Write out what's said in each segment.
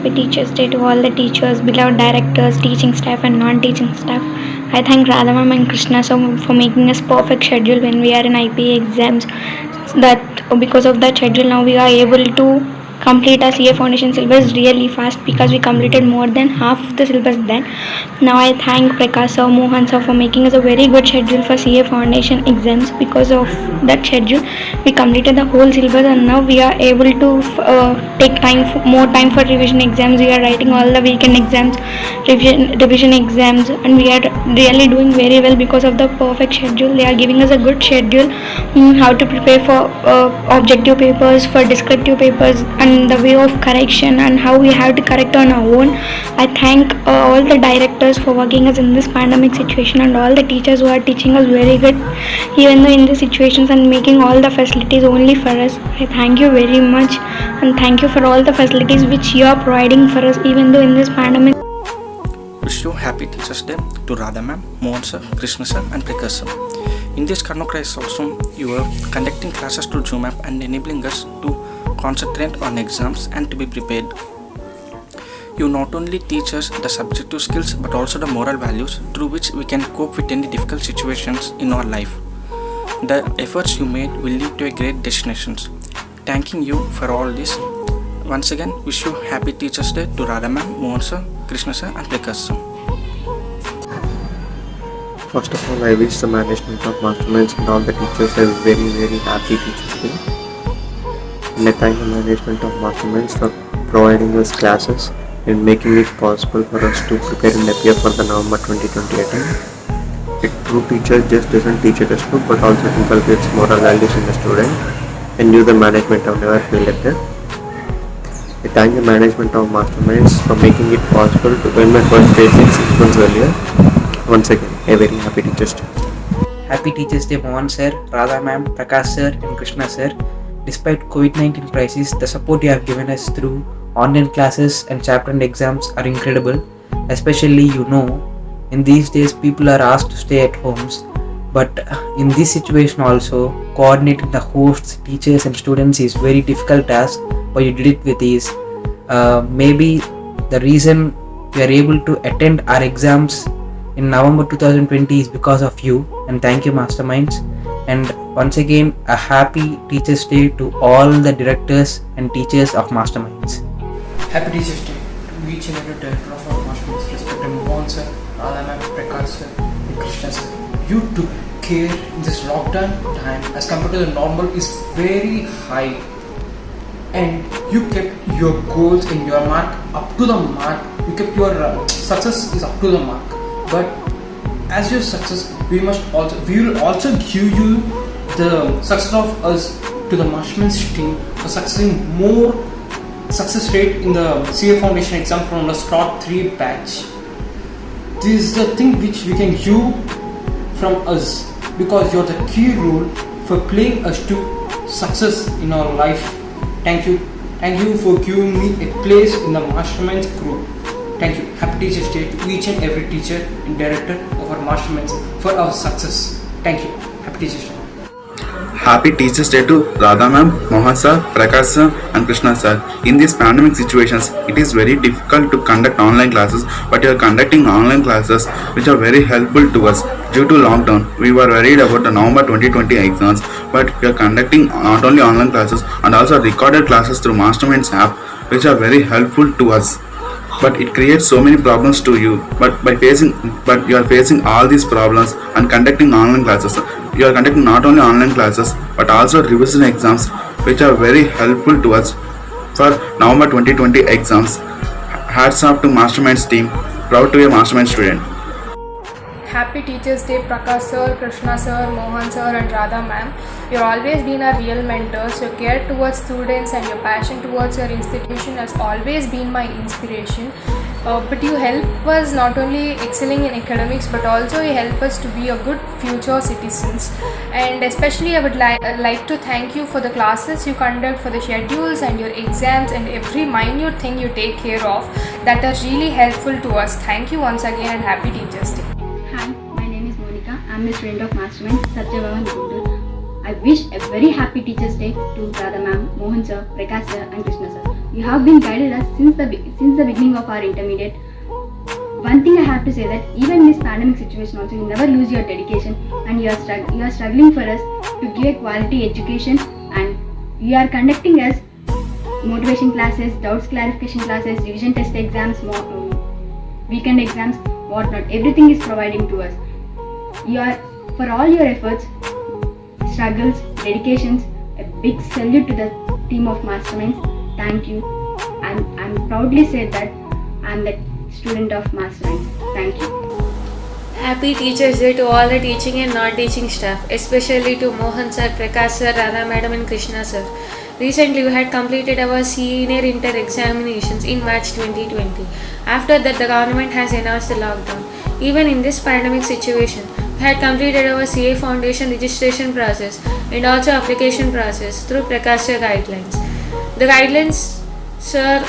happy Teachers Day to all the teachers, beloved directors, teaching staff and non-teaching staff. I thank Radha ma'am and Krishna so for making us perfect schedule when we are in IPA exams. That because of that schedule now we are able to complete our CA foundation syllabus really fast because we completed more than half of the syllabus then. Now I thank Prakash sir, Mohan sir for making us a very good schedule for CA foundation exams. Because of that schedule, we completed the whole syllabus and now we are able to take more time for revision exams. We are writing all the weekend exams, revision exams, and we are really doing very well because of the perfect schedule. They are giving us a good schedule, how to prepare for objective papers, for descriptive papers, and the way of correction and how we have to correct on our own. I thank all the directors for working us in this pandemic situation and all the teachers who are teaching us very good even though in the situations and making all the facilities only for us. I thank you very much and thank you for all the facilities which you are providing for us even though in this pandemic. Wish you happy Teachers Day to Radha ma'am, Mohan sir, Krishna sir and Prakash sir. In this Corona crisis also, you are conducting classes to Zoom app and enabling us to concentrate on exams and to be prepared. You not only teach us the subjective skills but also the moral values through which we can cope with any difficult situations in our life. The efforts you made will lead to a great destinations. Thanking you for all this. Once again, wish you happy Teachers Day to Radha ma'am, Mohan sir, Krishna sir and Prakash sir. First of all, I wish the management of Masterminds and all the teachers a very, very happy Teachers Day. And I thank the management of Masterminds for providing us classes and making it possible for us to prepare and appear for the November 2020 attempt. A true teacher just doesn't teach a textbook but also inculcates moral values in the student, and you, the management, have never failed at that. I thank the management of Masterminds for making it possible to win my first state 6 months earlier. Once again, a very happy Teachers Day. Happy Teachers Day, Mohan sir, Radha ma'am, Prakash sir and Krishna sir. Despite COVID-19 crisis, the support you have given us through online classes and chapter and exams are incredible. Especially, in these days people are asked to stay at homes. But in this situation also, coordinating the hosts, teachers and students is very difficult task, but you did it with ease. Maybe the reason we are able to attend our exams in November 2020 is because of you, and thank you Masterminds. And once again, a happy Teachers Day to all the directors and teachers of Masterminds. Happy Teachers Day to each and every director of our Masterminds, respected Mohan sir, Radha ma'am, Prakash sir and Krishna sir. You took care in this lockdown time as compared to the normal is very high, and you kept your goals and your mark up to the mark. You kept your success is up to the mark. But as your success, we will also give you the success of us to the Masterminds team for succeeding more success rate in the CA Foundation exam from the slot 3 batch. This is the thing which we can give from us because you're the key role for playing us to success in our life. Thank you. Thank you for giving me a place in the Masterminds group. Thank you. Happy Teachers Day to each and every teacher and director of our Masterminds for our success. Thank you. Happy Teachers Day. Happy Teachers Day to Radha ma'am, Mohan sir, Prakash sir and Krishna sir. In these pandemic situations, it is very difficult to conduct online classes, but you are conducting online classes which are very helpful to us. Due to lockdown, we were worried about the November 2020 exams, but we are conducting not only online classes and also recorded classes through Masterminds app, which are very helpful to us. But it creates so many problems to you. But you are facing all these problems and conducting online classes. You are conducting not only online classes but also revision exams, which are very helpful to us for November 2020 exams. Hats off to Masterminds team. Proud to be a Masterminds student. Happy Teachers Day, Prakash sir, Krishna sir, Mohan sir and Radha ma'am. You've always been our real mentors. Your care towards students and your passion towards your institution has always been my inspiration. But you help us not only excelling in academics but also you help us to be a good future citizens. And especially I would like to thank you for the classes you conduct, for the schedules and your exams and every minute thing you take care of that are really helpful to us. Thank you once again and happy Teachers Day. Hi, my name is Monica. I'm the student of Masterminds, Satyabhavan Guntur. I wish a very happy Teachers Day to Radha ma'am, Mohan sir, Prakash sir and Krishna sir You have been guided us since the beginning of our intermediate. One thing I have to say that even in this pandemic situation also, you never lose your dedication, and you are struggling for us to give a quality education, and you are conducting us motivation classes, doubts clarification classes, revision test exams, weekend exams, whatnot. Everything is providing to us. You are, for all your efforts, struggles, dedications, a big salute to the team of masterminds. Thank you. And I'm proudly said that I'm the student of masterminds. Thank you. Happy Teachers Day to all the teaching and non-teaching staff, especially to Mohan sir, Prakash sir, Radha madam and Krishna sir. Recently, we had completed our senior inter examinations in March 2020. After that, the government has announced the lockdown. Even in this pandemic situation, we had completed our CA Foundation registration process and also application process through Prakash sir guidelines. The guidelines, sir,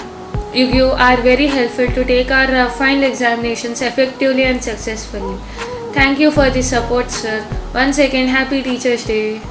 you give are very helpful to take our final examinations effectively and successfully. Thank you for the support, sir. Once again, Happy Teachers Day.